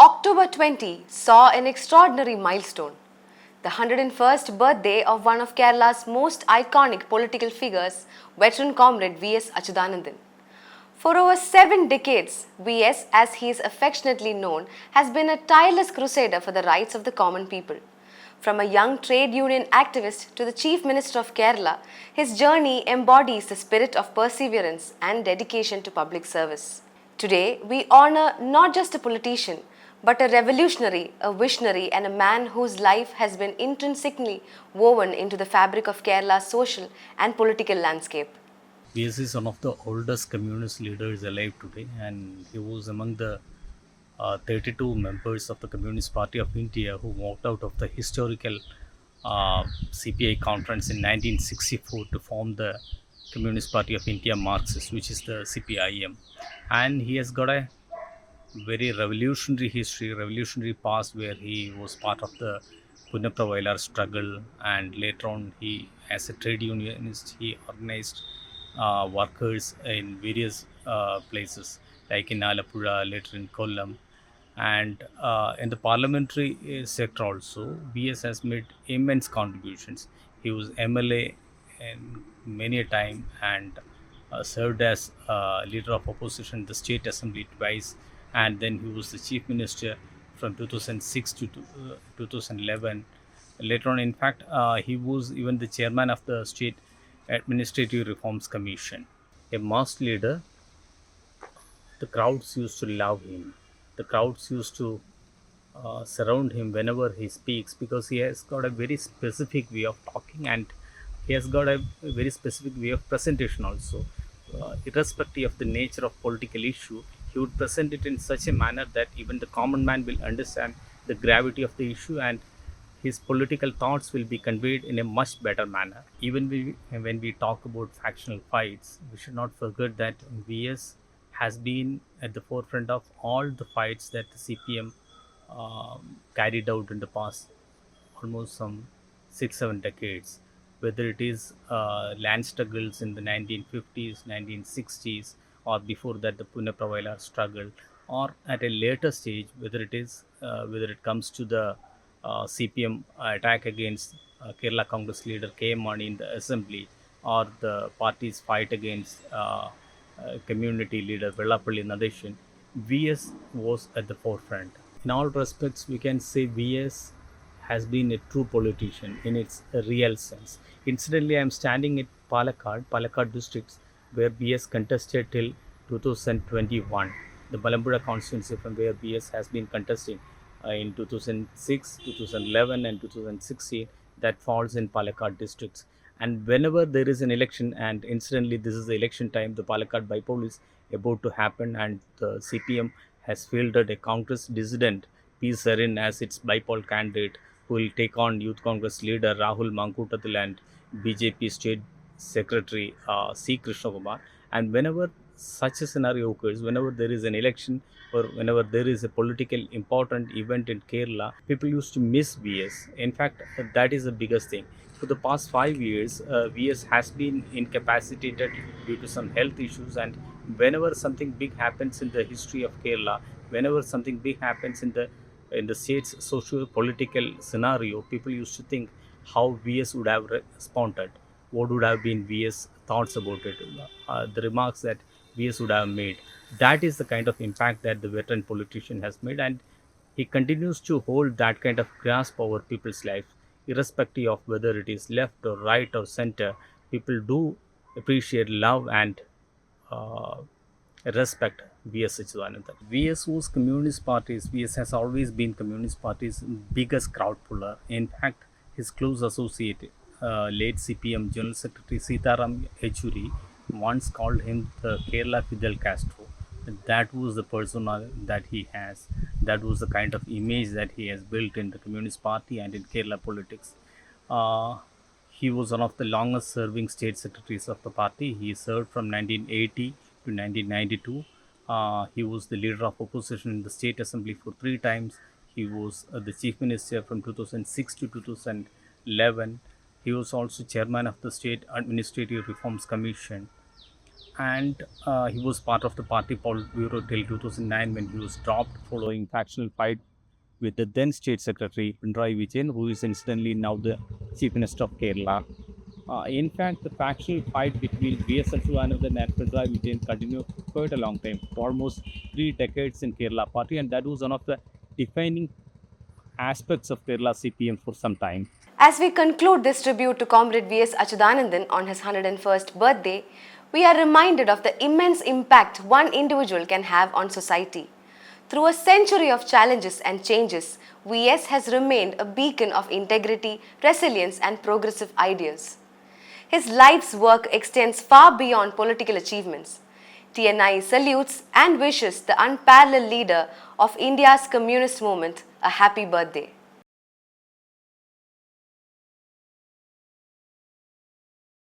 October 20 saw an extraordinary milestone, the 101st birthday of one of Kerala's most iconic political figures, veteran Comrade V.S. Achuthanandan. For over 7 decades, V.S., as he is affectionately known, has been a tireless crusader for the rights of the common people. From a young trade union activist to the Chief Minister of Kerala, his journey embodies the spirit of perseverance and dedication to public service. Today, we honor not just a politician, but a revolutionary, a visionary, and a man whose life has been intrinsically woven into the fabric of Kerala's social and political landscape. V.S. is one of the oldest communist leaders alive today, and he was among the 32 members of the Communist Party of India who walked out of the historical CPI conference in 1964 to form the Communist Party of India Marxist, which is the CPIM. And he has got a very revolutionary history, revolutionary past, where he was part of the Punapravailar struggle, and later on, he, as a trade unionist, he organized workers in various places, like in Alapura, later in Kollam, and in the parliamentary sector also. VS has made immense contributions. He was MLA in many a time, and served as leader of opposition in the state assembly twice, and then he was the chief minister from 2006 to 2011. Later on, in fact, he was even the chairman of the state administrative reforms commission. A mass leader, the crowds used to love him. The crowds used to surround him whenever he speaks, because he has got a very specific way of talking, and he has got a very specific way of presentation also. Irrespective of the nature of political issue, he would present it in such a manner that even the common man will understand the gravity of the issue, and his political thoughts will be conveyed in a much better manner. Even when we talk about factional fights, we should not forget that VS has been at the forefront of all the fights that the CPM carried out in the past almost some 6 7 decades, whether it is land struggles in the 1950s, 1960s, or before that the Pune Pravailar struggle, or at a later stage, whether it comes to the CPM attack against Kerala Congress leader K. Mani in the assembly, or the party's fight against community leader Vellapalli Nadeshan. VS was at the forefront. In all respects, we can say VS has been a true politician in its real sense. Incidentally, I am standing at Palakkad districts, where BS contested till 2021. The Malambura constituency, from where BS has been contesting in 2006, 2011, and 2016, that falls in Palakkad districts. And whenever there is an election, and incidentally, this is the election time, the Palakkad bypoll is about to happen, and the CPM has fielded a Congress dissident, P. Sarin, as its bypoll candidate, who will take on Youth Congress leader Rahul Mankutathil and BJP State Secretary C. Krishna Kumar. And whenever such a scenario occurs, whenever there is an election, or whenever there is a political important event in Kerala, people used to miss VS. In fact, that is the biggest thing. For the past 5 years, VS has been incapacitated due to some health issues, and whenever something big happens in the history of Kerala, whenever something big happens in the state's socio-political scenario, people used to think how VS would have responded, what would have been VS thoughts about it, the remarks that VS would have made. That is the kind of impact that the veteran politician has made, and he continues to hold that kind of grasp over people's life, irrespective of whether it is left or right or center. People do appreciate, love, and uh, respect V.S. Achuthanandan. V.S. was Communist Party's, V.S. has always been Communist Party's biggest crowd puller. In fact, his close associate, late CPM General Secretary Sitaram Yechury, once called him the Kerala Fidel Castro. That was the persona that he has. That was the kind of image that he has built in the Communist Party and in Kerala politics. Uh, he was one of the longest serving state secretaries of the party. He served from 1980 to 1992. He was the leader of opposition in the state assembly for 3 times. He was the chief minister from 2006 to 2011. He was also chairman of the state administrative reforms commission, and he was part of the party Politburo till 2009 when he was dropped following factional fight with the then State Secretary Pinarayi Vijayan, who is incidentally now the Chief Minister of Kerala. In fact, the factional fight between V.S. Achuthanandan and Pinarayi Vijayan continued quite a long time, for almost 3 decades in Kerala party, and that was one of the defining aspects of Kerala CPM for some time. As we conclude this tribute to Comrade V.S. Achuthanandan on his 101st birthday, we are reminded of the immense impact one individual can have on society. Through a century of challenges and changes, V.S. has remained a beacon of integrity, resilience, and progressive ideas. His life's work extends far beyond political achievements. TNI salutes and wishes the unparalleled leader of India's communist movement a happy birthday.